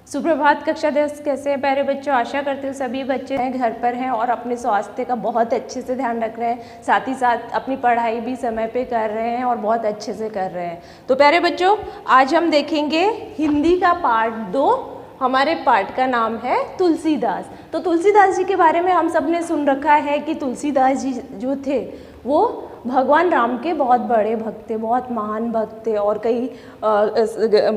सुप्रभात कक्षा 10 कैसे हैं प्यारे बच्चों। आशा करती हूँ सभी बच्चे हैं घर पर हैं और अपने स्वास्थ्य का बहुत अच्छे से ध्यान रख रहे हैं, साथ ही साथ अपनी पढ़ाई भी समय पे कर रहे हैं और बहुत अच्छे से कर रहे हैं। तो प्यारे बच्चों, आज हम देखेंगे हिंदी का पार्ट 2। हमारे पार्ट का नाम है तुलसीदास। तो तुलसीदास जी के बारे में हम सब ने सुन रखा है कि तुलसीदास जी जो थे वो भगवान राम के बहुत बड़े भक्त थे, बहुत महान भक्त थे और कई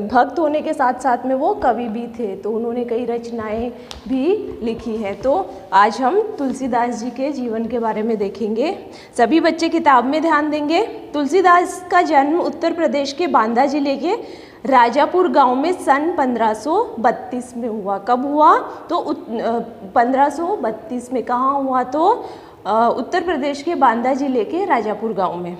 भक्त होने के साथ साथ में वो कवि भी थे। तो उन्होंने कई रचनाएं भी लिखी हैं। तो आज हम तुलसीदास जी के जीवन के बारे में देखेंगे। सभी बच्चे किताब में ध्यान देंगे। तुलसीदास का जन्म उत्तर प्रदेश के बांदा जिले के राजापुर गांव में सन 1532 में हुआ। कब हुआ? तो 1532 में। कहाँ हुआ? तो उत्तर प्रदेश के बांदा जिले के राजापुर गांव में।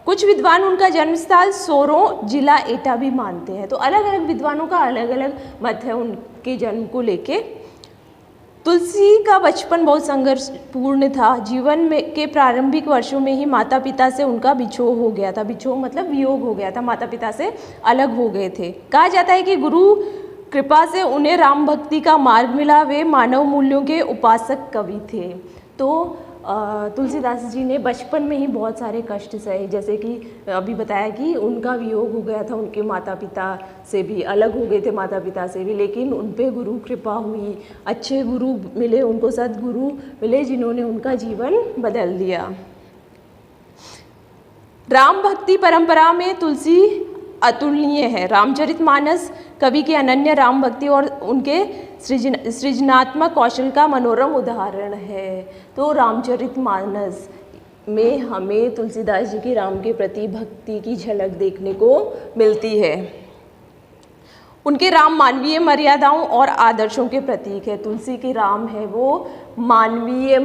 कुछ विद्वान उनका जन्म स्थल सोरों जिला एटा भी मानते हैं। तो अलग अलग विद्वानों का अलग अलग मत है उनके जन्म को लेके। तुलसी का बचपन बहुत संघर्षपूर्ण था। जीवन में के प्रारंभिक वर्षों में ही माता पिता से उनका बिछोह हो गया था। बिछोह मतलब वियोग हो गया था, माता पिता से अलग हो गए थे। कहा जाता है कि गुरु कृपा से उन्हें राम भक्ति का मार्ग मिला। वे मानव मूल्यों के उपासक कवि थे। तो तुलसीदास जी ने बचपन में ही बहुत सारे कष्ट सहे, जैसे कि अभी बताया कि उनका वियोग हो गया था, उनके माता पिता से भी अलग हो गए थे, माता पिता से भी, लेकिन उन पे गुरु कृपा हुई, अच्छे गुरु मिले उनको, सद्गुरु मिले जिन्होंने उनका जीवन बदल दिया। राम भक्ति परंपरा में तुलसी अतुलनीय है। रामचरितमानस कवि के अनन्य राम भक्ति और उनके सृजनात्मक कौशल का मनोरम उदाहरण है। तो रामचरितमानस में हमें तुलसीदास जी की राम के प्रति भक्ति की झलक देखने को मिलती है। उनके राम मानवीय मर्यादाओं और आदर्शों के प्रतीक है। तुलसी के राम है वो मानवीय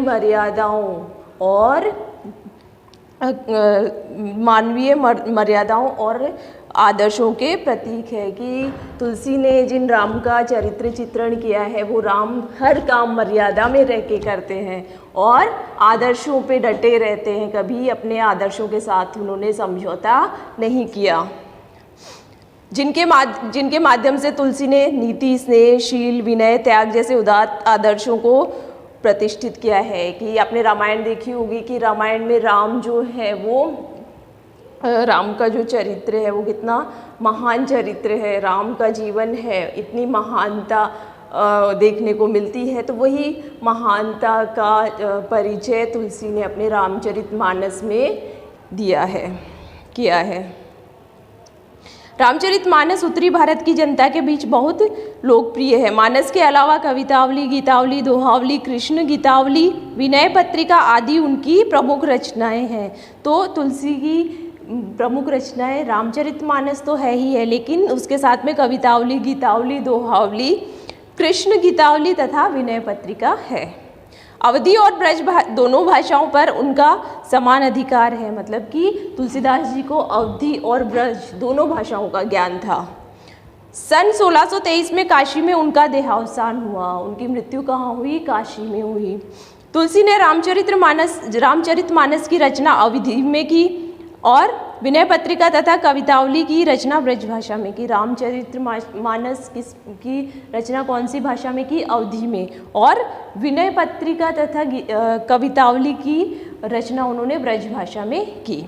मर्यादाओं और आदर्शों के प्रतीक है कि तुलसी ने जिन राम का चरित्र चित्रण किया है वो राम हर काम मर्यादा में रह के करते हैं और आदर्शों पे डटे रहते हैं। कभी अपने आदर्शों के साथ उन्होंने समझौता नहीं किया। जिनके माध्यम से तुलसी ने नीति, स्नेह, शील, विनय, त्याग जैसे उदात्त आदर्शों को प्रतिष्ठित किया है। कि आपने रामायण देखी होगी कि रामायण में राम जो है वो राम का जो चरित्र है वो कितना महान चरित्र है। राम का जीवन है, इतनी महानता देखने को मिलती है। तो वही महानता का परिचय तुलसी ने अपने रामचरितमानस में किया है। रामचरितमानस उत्तरी भारत की जनता के बीच बहुत लोकप्रिय है। मानस के अलावा कवितावली, गीतावली, दोहावली, कृष्ण गीतावली, विनय पत्रिका आदि उनकी प्रमुख रचनाएं हैं। तो तुलसी की प्रमुख रचनाएं रामचरितमानस तो है ही है, लेकिन उसके साथ में कवितावली, गीतावली, दोहावली, कृष्ण गीतावली तथा विनय पत्रिका है। अवधी और ब्रज दोनों भाषाओं पर उनका समान अधिकार है। मतलब कि तुलसीदास जी को अवधी और ब्रज दोनों भाषाओं का ज्ञान था। सन 1623 में काशी में उनका देहावसान हुआ। उनकी मृत्यु कहाँ हुई? काशी में हुई। तुलसी ने रामचरितमानस की रचना अवधी में की और विनय पत्रिका तथा कवितावली की रचना ब्रज भाषा में की। रामचरितमानस की रचना कौन सी भाषा में की? अवधी में। और विनय पत्रिका तथा कवितावली की रचना उन्होंने ब्रज भाषा में की।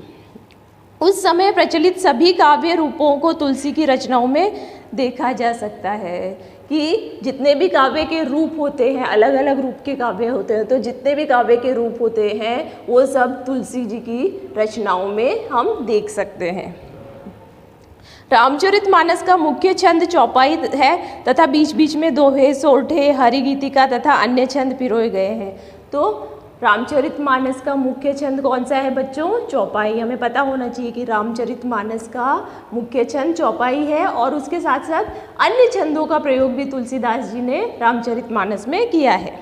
उस समय प्रचलित सभी काव्य रूपों को तुलसी की रचनाओं में देखा जा सकता है। कि जितने भी काव्य के रूप होते हैं, अलग अलग रूप के काव्य होते हैं, तो जितने भी काव्य के रूप होते हैं वो सब तुलसी जी की रचनाओं में हम देख सकते हैं। रामचरितमानस का मुख्य छंद चौपाई है तथा बीच बीच में दोहे, सोरठे, हरिगीतिका तथा अन्य छंद पिरोए गए हैं। तो रामचरितमानस का मुख्य छंद कौन सा है बच्चों? चौपाई। हमें पता होना चाहिए कि रामचरितमानस का मुख्य छंद चौपाई है और उसके साथ साथ अन्य छंदों का प्रयोग भी तुलसीदास जी ने रामचरितमानस में किया है।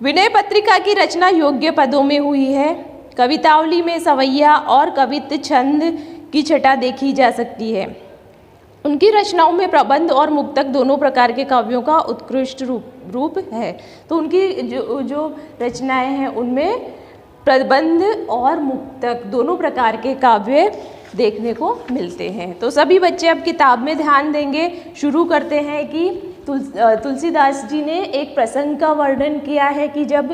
विनय पत्रिका की रचना योग्य पदों में हुई है। कवितावली में सवैया और कवित्त छंद की छटा देखी जा सकती है। उनकी रचनाओं में प्रबंध और मुक्तक दोनों प्रकार के काव्यों का उत्कृष्ट रूप है। तो उनकी जो रचनाएं हैं उनमें प्रबंध और मुक्तक दोनों प्रकार के काव्य देखने को मिलते हैं। तो सभी बच्चे अब किताब में ध्यान देंगे। शुरू करते हैं कि तुलसीदास जी ने एक प्रसंग का वर्णन किया है कि जब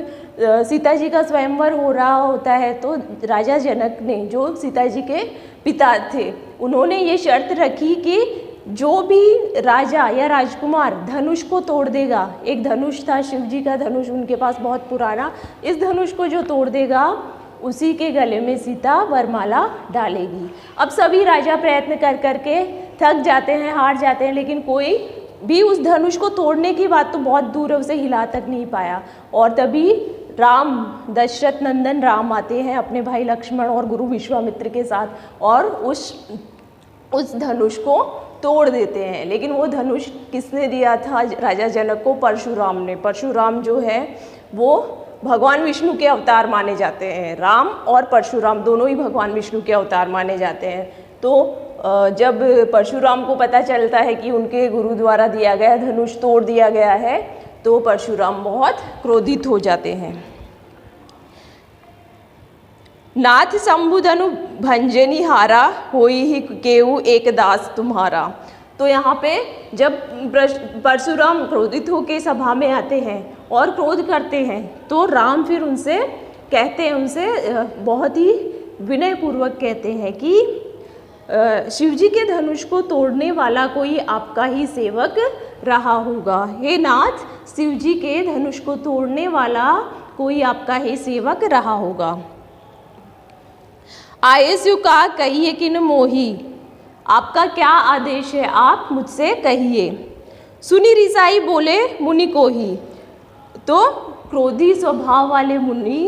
सीता जी का स्वयंवर हो रहा होता है तो राजा जनक ने, जो सीता जी के पिता थे, उन्होंने ये शर्त रखी कि जो भी राजा या राजकुमार धनुष को तोड़ देगा, एक धनुष था शिव जी का धनुष उनके पास बहुत पुराना, इस धनुष को जो तोड़ देगा उसी के गले में सीता वरमाला डालेगी। अब सभी राजा प्रयत्न कर करके थक जाते हैं, हार जाते हैं, लेकिन कोई भी उस धनुष को तोड़ने की बात तो बहुत दूर है, उसे हिला तक नहीं पाया। और तभी राम, दशरथ नंदन राम आते हैं अपने भाई लक्ष्मण और गुरु विश्वामित्र के साथ और उस धनुष को तोड़ देते हैं। लेकिन वो धनुष किसने दिया था राजा जनक को? परशुराम ने। परशुराम जो है वो भगवान विष्णु के अवतार माने जाते हैं। राम और परशुराम दोनों ही भगवान विष्णु के अवतार माने जाते हैं। तो जब परशुराम को पता चलता है कि उनके गुरु द्वारा दिया गया धनुष तोड़ दिया गया है तो परशुराम बहुत क्रोधित हो जाते हैं। नाथ शंभुधनु भंजनी हारा, होई ही केऊ एक दास तुम्हारा। तो यहाँ पे जब परशुराम क्रोधित होकर सभा में आते हैं और क्रोध करते हैं तो राम फिर उनसे कहते हैं, उनसे बहुत ही विनय पूर्वक कहते हैं कि शिवजी के धनुष को तोड़ने वाला कोई आपका ही सेवक रहा होगा। हे नाथ, शिवजी के धनुष को तोड़ने वाला कोई आपका ही सेवक रहा होगा। आयसु का कहिए किन मोही, आपका क्या आदेश है, आप मुझसे कहिए। सुनी रिसाई बोले मुनि को ही। तो क्रोधी स्वभाव वाले मुनि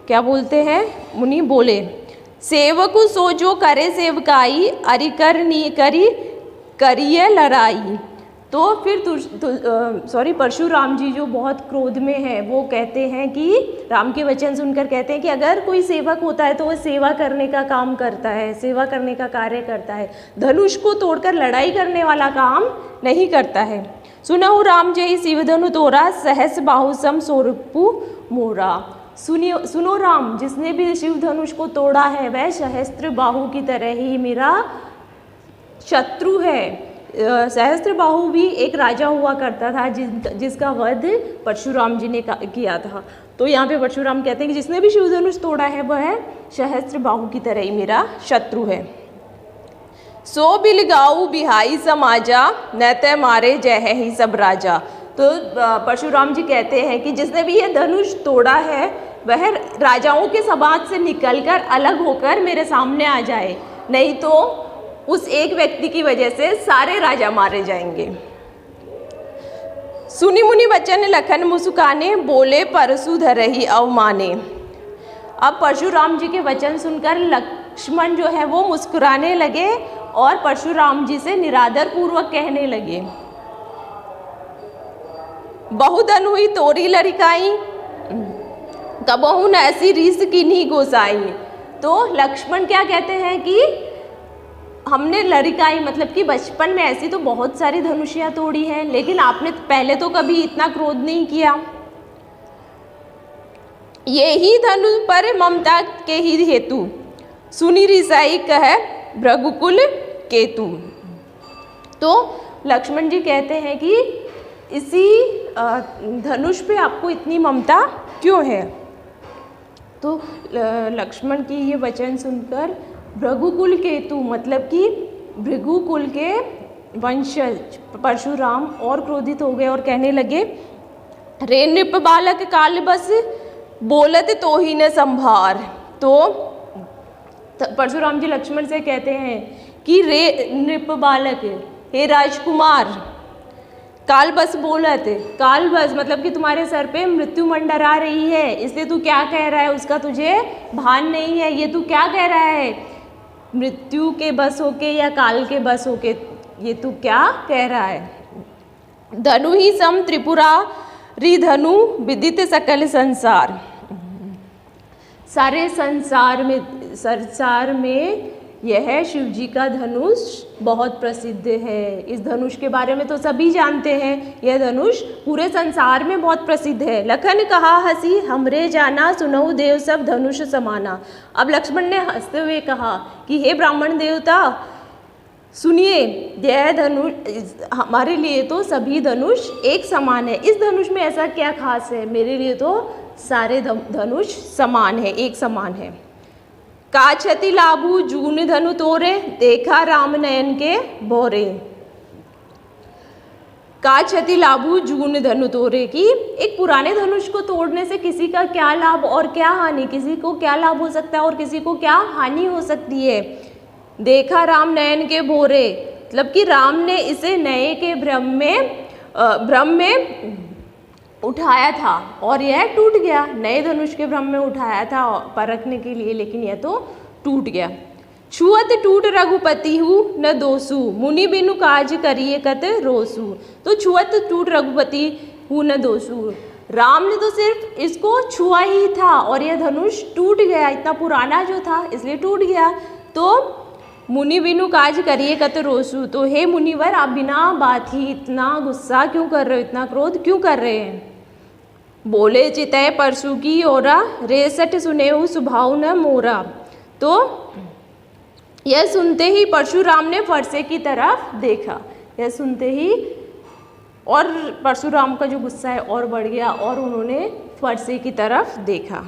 क्या बोलते हैं? मुनि बोले, सेवकु सो जो करे सेवकाई, अरिकर नी करी करिए लड़ाई। तो फिर परशुराम जी जो बहुत क्रोध में है वो कहते हैं कि राम के वचन सुनकर कहते हैं कि अगर कोई सेवक होता है तो वो सेवा करने का काम करता है, सेवा करने का कार्य करता है, धनुष को तोड़कर लड़ाई करने वाला काम नहीं करता है। सुनहु राम जय शिवधनु तोरा, सहस बाहु सम सोरपु मोरा। सुनो राम, जिसने भी शिव धनुष को तोड़ा है वह सहस्त्र बाहु की तरह ही मेरा शत्रु है। सहस्त्र बाहु भी एक राजा हुआ करता था जिसका वध परशुराम जी ने किया था। तो यहाँ पे परशुराम कहते हैं कि जिसने भी शिव धनुष तोड़ा है वह सहस्त्र बाहु की तरह ही मेरा शत्रु है। सो बिलगाऊ बिहाई समाजा, नैते मारे जय ही सब राजा। तो परशुराम जी कहते हैं कि जिसने भी ये धनुष तोड़ा है वह राजाओं के समाज से निकलकर अलग होकर मेरे सामने आ जाए, नहीं तो उस एक व्यक्ति की वजह से सारे राजा मारे जाएंगे। सुनी मुनि वचन लखन मुस्काने, बोले परशु धरहि अवमाने। अब परशुराम जी के वचन सुनकर लक्ष्मण जो है वो मुस्कुराने लगे और परशुराम जी से निरादर पूर्वक कहने लगे, बहुधन हुई तोरी लड़िकाई, कबहू न ऐसी रीस की नहीं गोसाई। तो लक्ष्मण क्या कहते हैं कि हमने लड़िकाई मतलब कि बचपन में ऐसी तो बहुत सारी धनुषियाँ तोड़ी हैं, लेकिन आपने पहले तो कभी इतना क्रोध नहीं किया। ये ही धनु पर ममता के ही हेतु, सुनी रिसाई कह भृगुकुल केतु। तो लक्ष्मण जी कहते हैं कि इसी धनुष पे आपको इतनी ममता क्यों है? तो लक्ष्मण की ये वचन सुनकर भृगुकुल केतु मतलब कि भृगुकुल के वंशज परशुराम और क्रोधित हो गए और कहने लगे, रे नृप बालक काल बस बोलत तो ही न संभार। तो परशुराम जी लक्ष्मण से कहते हैं कि रे नृप बालक, हे राजकुमार, काल बस बोलत, काल बस मतलब कि तुम्हारे सर पे मृत्यु मंडरा रही है, इसलिए तू क्या कह रहा है उसका तुझे भान नहीं है। ये तू क्या कह रहा है, मृत्यु के बस होके या काल के बस होके, ये तू क्या कह रहा है? धनु ही सम त्रिपुरा रिधनु विदित सकल संसार। सारे संसार में यह शिव जी का धनुष बहुत प्रसिद्ध है। इस धनुष के बारे में तो सभी जानते हैं, यह धनुष पूरे संसार में बहुत प्रसिद्ध है। लखन कहा हंसी हमरे जाना, सुनऊ देव सब धनुष समाना। अब लक्ष्मण ने हंसते हुए कहा कि हे ब्राह्मण देवता, सुनिए, यह धनुष हमारे लिए तो सभी धनुष एक समान है। इस धनुष में ऐसा क्या खास है? मेरे लिए तो सारे धनुष समान है, एक समान है। का क्षति लाभू जून धनु तोरे, देखा राम नयन के भोरे। का क्षति लाभू जून धनु तोरे की एक पुराने धनुष को तोड़ने से किसी का क्या लाभ और क्या हानि, किसी को क्या लाभ हो सकता है और किसी को क्या हानि हो सकती है। देखा राम नयन के भोरे, मतलब कि राम ने इसे नए के भ्रम में उठाया था और यह टूट गया। नए धनुष के भ्रम में उठाया था परखने के लिए, लेकिन यह तो टूट गया। छुअत टूट रघुपति हूँ न दोसु, मुनि बिनु काज करिए कत रोसु। तो छुअत टूट रघुपति हूँ न दोसु, राम ने तो सिर्फ इसको छुआ ही था और यह धनुष टूट गया, इतना पुराना जो था इसलिए टूट गया। तो मुनि बिनु काज करिए कत रोसु, तो हे मुनिवर, आप बिना बात ही इतना गुस्सा क्यों कर रहे हो, इतना क्रोध क्यों कर रहे हैं। बोले चितय परसु की ओरा, रेसठ सुनेहु सुभाव न मोरा। तो यह सुनते ही परशुराम ने फरसे की तरफ देखा। यह सुनते ही और परशुराम का जो गुस्सा है और बढ़ गया और उन्होंने फरसे की तरफ देखा।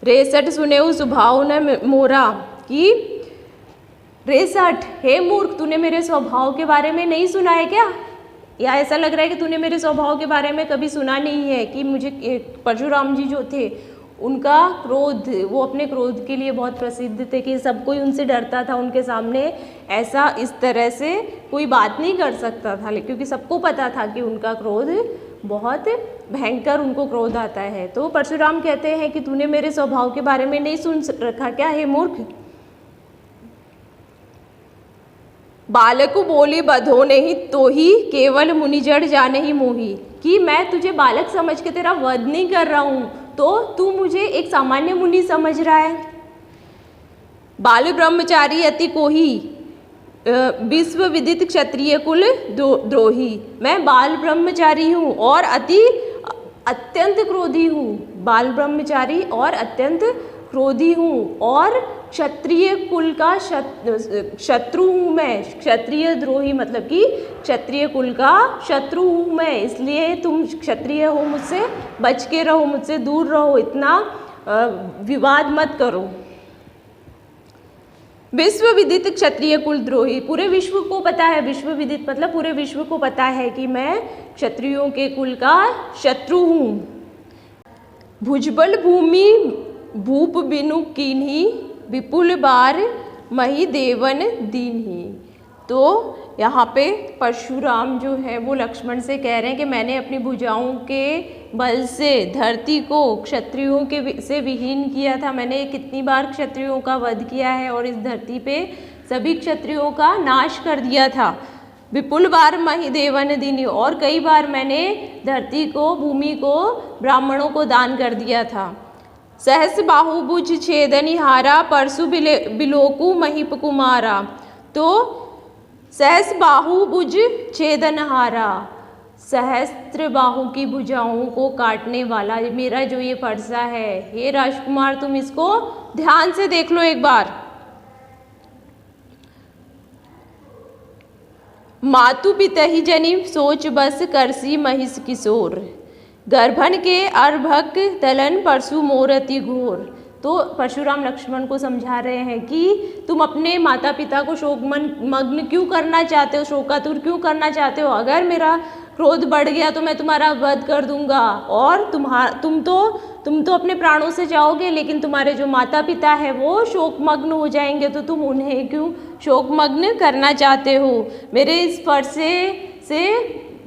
रेसठ सुनेहु सुभाव न मोरा की रेसठ, हे मूर्ख, तूने मेरे स्वभाव के बारे में नहीं सुना है क्या? या ऐसा लग रहा है कि तूने मेरे स्वभाव के बारे में कभी सुना नहीं है कि मुझे परशुराम जी जो थे उनका क्रोध, वो अपने क्रोध के लिए बहुत प्रसिद्ध थे कि सब कोई उनसे डरता था, उनके सामने ऐसा इस तरह से कोई बात नहीं कर सकता था, क्योंकि सबको पता था कि उनका क्रोध बहुत भयंकर, उनको क्रोध आता है। तो परशुराम कहते हैं कि तूने मेरे स्वभाव के बारे में नहीं सुन रखा क्या, हे मूर्ख। बालक बोली बधो नहीं तो ही, केवल मुनिजड़ जाने ही मोही। कि मैं तुझे बालक समझ के तेरा वध नहीं कर रहा हूँ, तो तू मुझे एक सामान्य मुनि समझ रहा है। बाल ब्रह्मचारी अति कोही, विश्व विदित क्षत्रिय कुल द्रोही। मैं बाल ब्रह्मचारी हूँ और अत्यंत क्रोधी हूँ। बाल ब्रह्मचारी और अत्यंत क्रोधी हूँ और क्षत्रिय कुल का शत्रु हूँ मैं। क्षत्रिय द्रोही मतलब कि क्षत्रिय कुल का शत्रु हूँ मैं, इसलिए तुम क्षत्रिय हो, मुझसे बच के रहो, मुझसे दूर रहो, इतना विवाद मत करो। विश्व विदित क्षत्रिय कुल द्रोही, पूरे विश्व को पता है, विश्व विदित मतलब पूरे विश्व को पता है कि मैं क्षत्रियों के कुल का शत्रु हूँ। भुजबल भूमि भूप बिनु कीन्ही, विपुल बार मही देवन दीन्ही। तो यहाँ पे परशुराम जो है वो लक्ष्मण से कह रहे हैं कि मैंने अपनी भुजाओं के बल से धरती को क्षत्रियों के से विहीन किया था। मैंने कितनी बार क्षत्रियों का वध किया है और इस धरती पे सभी क्षत्रियों का नाश कर दिया था। विपुल बार मही देवन दीनी, और कई बार मैंने धरती को, भूमि को ब्राह्मणों को दान कर दिया था। सहस बाहुभुज छेदनिहारा, परशु बिलोकु महिप कुमारा। तो सहस बाहुभुज छेदनहारा, सहस्त्र बाहु की भुजाओं को काटने वाला मेरा जो ये फरसा है, हे राजकुमार तुम इसको ध्यान से देख लो एक बार। मातु पितहि जनि सोच बस, करसी महिष किशोर। गर्भन के अर्भक तलन, परशु मोरति घोर। तो परशुराम लक्ष्मण को समझा रहे हैं कि तुम अपने माता पिता को शोक मग्न क्यों करना चाहते हो, शोकातुर क्यों करना चाहते हो। अगर मेरा क्रोध बढ़ गया तो मैं तुम्हारा वध कर दूंगा और तुम तो अपने प्राणों से जाओगे, लेकिन तुम्हारे जो माता पिता है वो शोकमग्न हो जाएंगे, तो तुम उन्हें क्यों शोकमग्न करना चाहते हो। मेरे इस फरसे से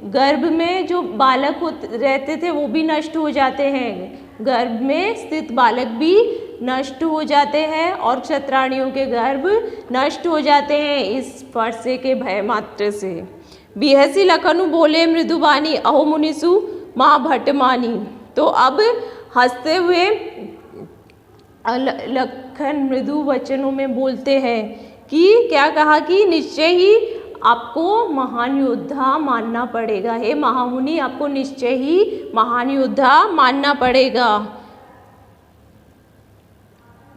गर्भ में जो बालक रहते थे वो भी नष्ट हो जाते हैं, गर्भ में स्थित बालक भी नष्ट हो जाते हैं और क्षत्राणियों के गर्भ नष्ट हो जाते हैं इस फरसे के भय मात्र से। बिहसी लखनु बोले मृदुबानी, अहो मुनिसु माँ भट्टमानी। तो अब हंसते हुए मक्खन मृदु वचनों में बोलते हैं कि क्या कहा कि निश्चय ही आपको महान योद्धा मानना पड़ेगा। हे महामुनि, आपको निश्चय ही महान योद्धा मानना पड़ेगा।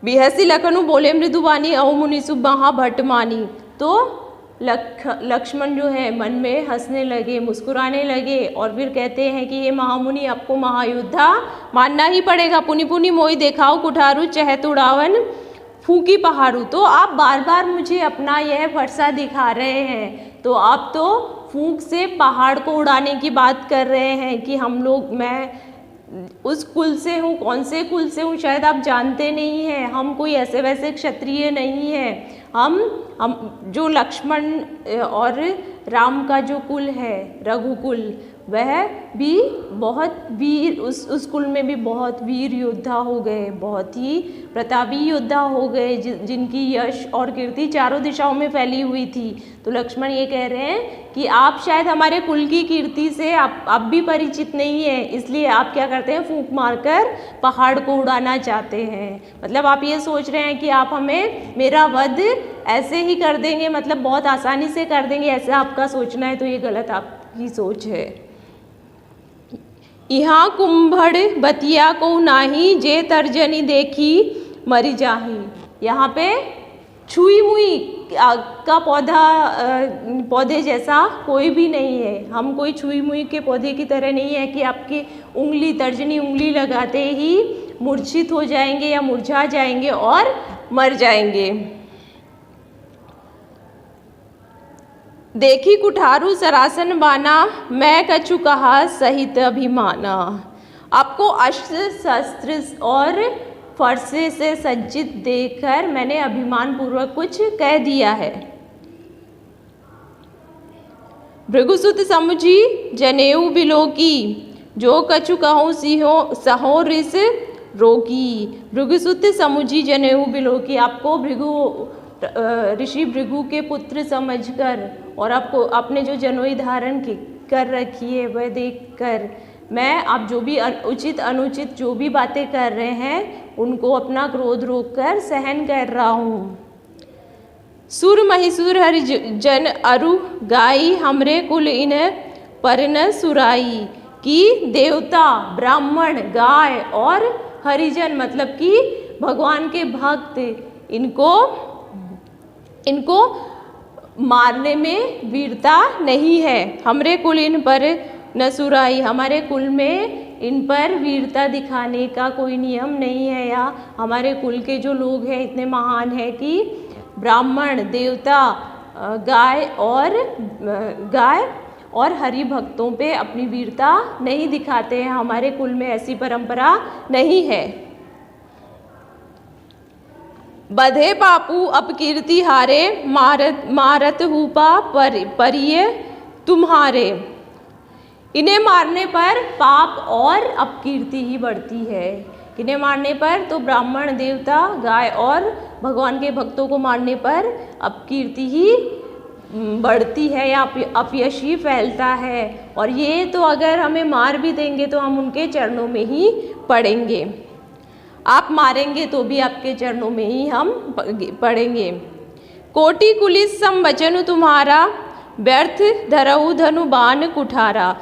बिहसी लखनऊ बोले मृदुवानी अहो मुनि सुब महाभट मानी। तो लक्ष्मण जो है मन में हंसने लगे, मुस्कुराने लगे और फिर कहते हैं कि ये महामुनि, आपको महायोद्धा मानना ही पड़ेगा। पुनि पुनि मोहि देखाओ कुठारू चहत उड़ावन फूकी पहाड़ू। तो आप बार बार मुझे अपना यह फरसा दिखा रहे हैं, तो आप तो फूंक से पहाड़ को उड़ाने की बात कर रहे हैं कि हम लोग, मैं उस कुल से हूँ। कौन से कुल से हूँ शायद आप जानते नहीं हैं। हम कोई ऐसे वैसे क्षत्रिय नहीं हैं। हम जो लक्ष्मण और राम का जो कुल है रघुकुल, वह भी बहुत वीर, उस कुल में भी बहुत वीर योद्धा हो गए, बहुत ही प्रतापी योद्धा हो गए, जिनकी यश और कीर्ति चारों दिशाओं में फैली हुई थी। तो लक्ष्मण ये कह रहे हैं कि आप शायद हमारे कुल की कीर्ति से आप भी परिचित नहीं है, इसलिए आप क्या करते हैं, फूंक मारकर पहाड़ को उड़ाना चाहते हैं। मतलब आप ये सोच रहे हैं कि आप हमें, मेरा वध ऐसे ही कर देंगे, मतलब बहुत आसानी से कर देंगे, ऐसा आपका सोचना है। तो ये गलत आपकी सोच है। यहाँ कुंभड़ बतिया को नाही जे तर्जनी देखी मरी जाही। यहाँ पे छुई मुई का पौधे जैसा कोई भी नहीं है। हम कोई छुई मुई के पौधे की तरह नहीं है कि आपकी उंगली, तर्जनी उंगली लगाते ही मूर्छित हो जाएंगे या मुरझा जाएंगे और मर जाएंगे। देखी कुठारू सरासन बाना मैं कछु कहा सहित अभिमाना। आपको अस्त्र शस्त्र और फरसे से सज्जित देखकर मैंने अभिमान पूर्वक कुछ कह दिया है। भृगुसुत समुझी जनेऊ बिलोकी जो कछु कहूँ सिहो सहो रिस रोकी। भृगुसुत समुझी जनेऊ बिलोकी, आपको ऋषि भृगु के पुत्र समझकर और आपको आपने जो जनोई धारण कर रखी है वह देखकर मैं, आप जो भी उचित अनुचित जो भी बातें कर रहे हैं उनको अपना क्रोध रोककर सहन कर रहा हूँ। सुर महिसुर हरि जन अरु गाई हमरे कुल इन पर न सुराई। कि देवता, ब्राह्मण, गाय और हरिजन मतलब कि भगवान के भक्त, इनको मारने में वीरता नहीं है। हमरे कुल इन पर न सुराई, हमारे कुल में इन पर वीरता दिखाने का कोई नियम नहीं है, या हमारे कुल के जो लोग हैं इतने महान हैं कि ब्राह्मण, देवता, गाय और हरि भक्तों पे अपनी वीरता नहीं दिखाते हैं। हमारे कुल में ऐसी परंपरा नहीं है। बधे पापू अपकीर्ति हारे मारत हुपा परिये तुम्हारे। इन्हें मारने पर पाप और अपकीर्ति ही बढ़ती है। इन्हें मारने पर तो ब्राह्मण, देवता, गाय और भगवान के भक्तों को मारने पर अपकीर्ति ही बढ़ती है या अपयश ही फैलता है। और ये तो अगर हमें मार भी देंगे तो हम उनके चरणों में ही पड़ेंगे। आप मारेंगे तो भी आपके चरणों में ही हम पड़ेंगे। कोटि कुलिस सम वचन तुम्हारा व्यर्थ धरऊ धनु बाण कुठारा।